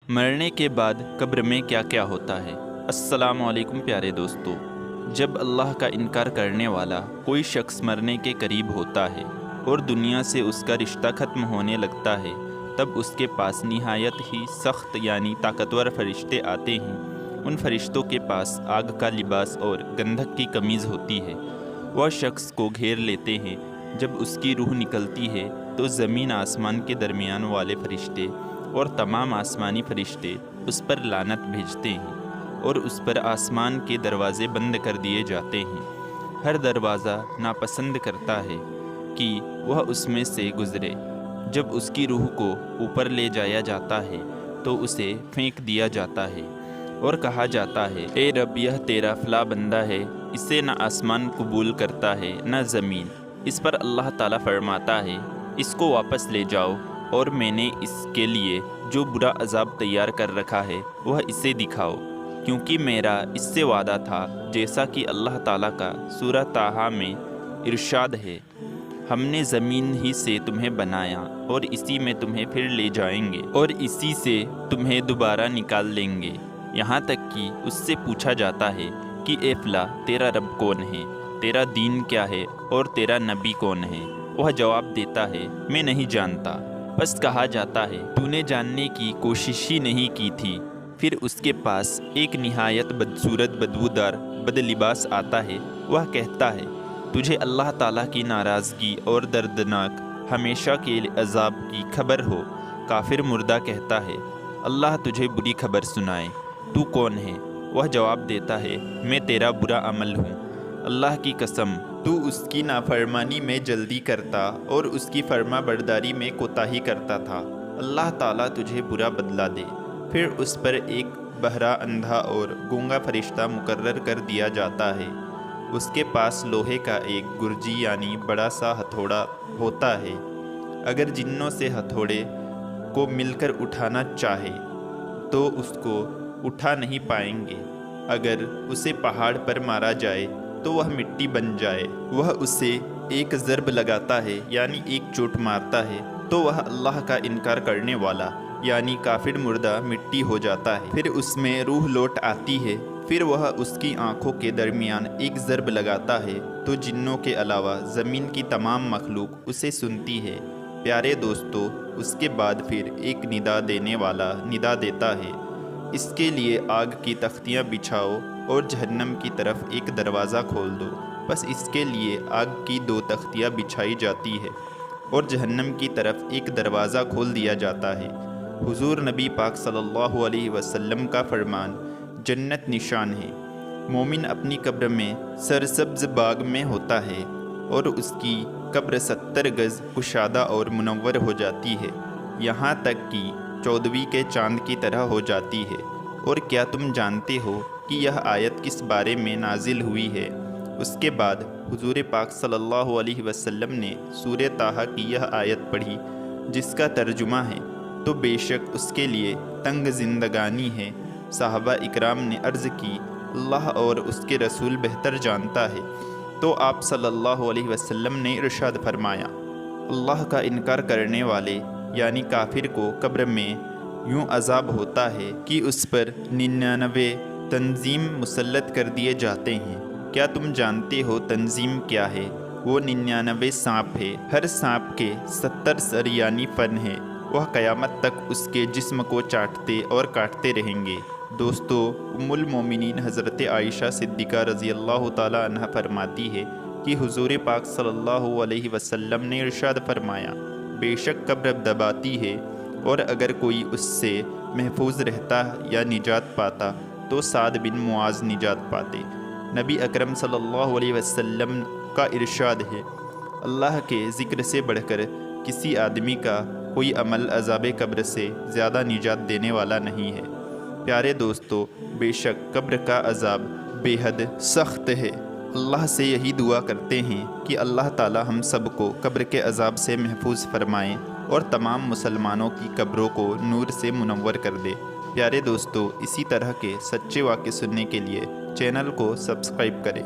مرنے کے بعد قبر میں کیا کیا ہوتا ہے؟ السلام علیکم پیارے دوستو۔ جب اللہ کا انکار کرنے والا کوئی شخص مرنے کے قریب ہوتا ہے اور دنیا سے اس کا رشتہ ختم ہونے لگتا ہے، تب اس کے پاس نہایت ہی سخت یعنی طاقتور فرشتے آتے ہیں۔ ان فرشتوں کے پاس آگ کا لباس اور گندھک کی قمیض ہوتی ہے۔ وہ شخص کو گھیر لیتے ہیں۔ جب اس کی روح نکلتی ہے تو زمین آسمان کے درمیان والے فرشتے اور تمام آسمانی فرشتے اس پر لعنت بھیجتے ہیں اور اس پر آسمان کے دروازے بند کر دیے جاتے ہیں۔ ہر دروازہ ناپسند کرتا ہے کہ وہ اس میں سے گزرے۔ جب اس کی روح کو اوپر لے جایا جاتا ہے تو اسے پھینک دیا جاتا ہے اور کہا جاتا ہے، اے رب، یہ تیرا فلاں بندہ ہے، اسے نہ آسمان قبول کرتا ہے نہ زمین۔ اس پر اللہ تعالیٰ فرماتا ہے، اس کو واپس لے جاؤ اور میں نے اس کے لیے جو برا عذاب تیار کر رکھا ہے وہ اسے دکھاؤ، کیونکہ میرا اس سے وعدہ تھا، جیسا کہ اللہ تعالیٰ کا سورہ طٰہٰ میں ارشاد ہے، ہم نے زمین ہی سے تمہیں بنایا اور اسی میں تمہیں پھر لے جائیں گے اور اسی سے تمہیں دوبارہ نکال لیں گے، یہاں تک کہ اس سے پوچھا جاتا ہے کہ اے فلاں، تیرا رب کون ہے، تیرا دین کیا ہے اور تیرا نبی کون ہے؟ وہ جواب دیتا ہے، میں نہیں جانتا۔ بس کہا جاتا ہے، تو نے جاننے کی کوشش ہی نہیں کی تھی۔ پھر اس کے پاس ایک نہایت بدصورت بدبودار بد لباس آتا ہے۔ وہ کہتا ہے، تجھے اللہ تعالیٰ کی ناراضگی اور دردناک ہمیشہ کے عذاب کی خبر ہو؟ کافر مردہ کہتا ہے، اللہ تجھے بری خبر سنائے، تو کون ہے؟ وہ جواب دیتا ہے، میں تیرا برا عمل ہوں۔ اللہ کی قسم، تو اس کی نافرمانی میں جلدی کرتا اور اس کی فرما برداری میں کوتاہی کرتا تھا۔ اللہ تعالیٰ تجھے برا بدلہ دے۔ پھر اس پر ایک بہرا، اندھا اور گونگا فرشتہ مقرر کر دیا جاتا ہے۔ اس کے پاس لوہے کا ایک گرجی یعنی بڑا سا ہتھوڑا ہوتا ہے۔ اگر جنوں سے ہتھوڑے کو مل کر اٹھانا چاہے تو اس کو اٹھا نہیں پائیں گے۔ اگر اسے پہاڑ پر مارا جائے تو وہ مٹی بن جائے۔ وہ اسے ایک ضرب لگاتا ہے یعنی ایک چوٹ مارتا ہے تو وہ اللہ کا انکار کرنے والا یعنی کافر مردہ مٹی ہو جاتا ہے۔ پھر اس میں روح لوٹ آتی ہے۔ پھر وہ اس کی آنکھوں کے درمیان ایک ضرب لگاتا ہے تو جنوں کے علاوہ زمین کی تمام مخلوق اسے سنتی ہے۔ پیارے دوستو، اس کے بعد پھر ایک ندا دینے والا ندا دیتا ہے، اس کے لیے آگ کی تختیاں بچھاؤ اور جہنم کی طرف ایک دروازہ کھول دو۔ بس اس کے لیے آگ کی 2 تختیاں بچھائی جاتی ہے اور جہنم کی طرف ایک دروازہ کھول دیا جاتا ہے۔ حضور نبی پاک صلی اللہ علیہ وسلم کا فرمان جنت نشان ہے۔ مومن اپنی قبر میں سرسبز باغ میں ہوتا ہے اور اس کی قبر 70 گز کشادہ اور منور ہو جاتی ہے، یہاں تک کہ 14ویں کے چاند کی طرح ہو جاتی ہے۔ اور کیا تم جانتے ہو کہ یہ آیت کس بارے میں نازل ہوئی ہے؟ اس کے بعد حضور پاک صلی اللہ علیہ وسلم نے سورہ طٰہٰ کی یہ آیت پڑھی، جس کا ترجمہ ہے، تو بے شک اس کے لیے تنگ زندگانی ہے۔ صحابہ اکرام نے عرض کی، اللہ اور اس کے رسول بہتر جانتا ہے۔ تو آپ صلی اللہ علیہ وسلم نے ارشاد فرمایا، اللہ کا انکار کرنے والے یعنی کافر کو قبر میں یوں عذاب ہوتا ہے کہ اس پر 99 تنظیم مسلط کر دیے جاتے ہیں۔ کیا تم جانتے ہو تنظیم کیا ہے؟ وہ 99 سانپ ہے۔ ہر سانپ کے 70 سر یعنی فن ہے۔ وہ قیامت تک اس کے جسم کو چاٹتے اور کاٹتے رہیں گے۔ دوستو، ام المومنین حضرت عائشہ صدیقہ رضی اللہ تعالیٰ عنہ فرماتی ہے کہ حضور پاک صلی اللہ علیہ وسلم نے ارشاد فرمایا، بے شک قبر دباتی ہے، اور اگر کوئی اس سے محفوظ رہتا یا نجات پاتا تو سعد بن معاذ نجات پاتے۔ نبی اکرم صلی اللہ علیہ وسلم کا ارشاد ہے، اللہ کے ذکر سے بڑھ کر کسی آدمی کا کوئی عمل عذاب قبر سے زیادہ نجات دینے والا نہیں ہے۔ پیارے دوستو، بے شک قبر کا عذاب بے حد سخت ہے۔ اللہ سے یہی دعا کرتے ہیں کہ اللہ تعالی ہم سب کو قبر کے عذاب سے محفوظ فرمائیں اور تمام مسلمانوں کی قبروں کو نور سے منور کر دے۔ پیارے دوستو، اسی طرح کے سچے واقعے سننے کے لیے چینل کو سبسکرائب کریں۔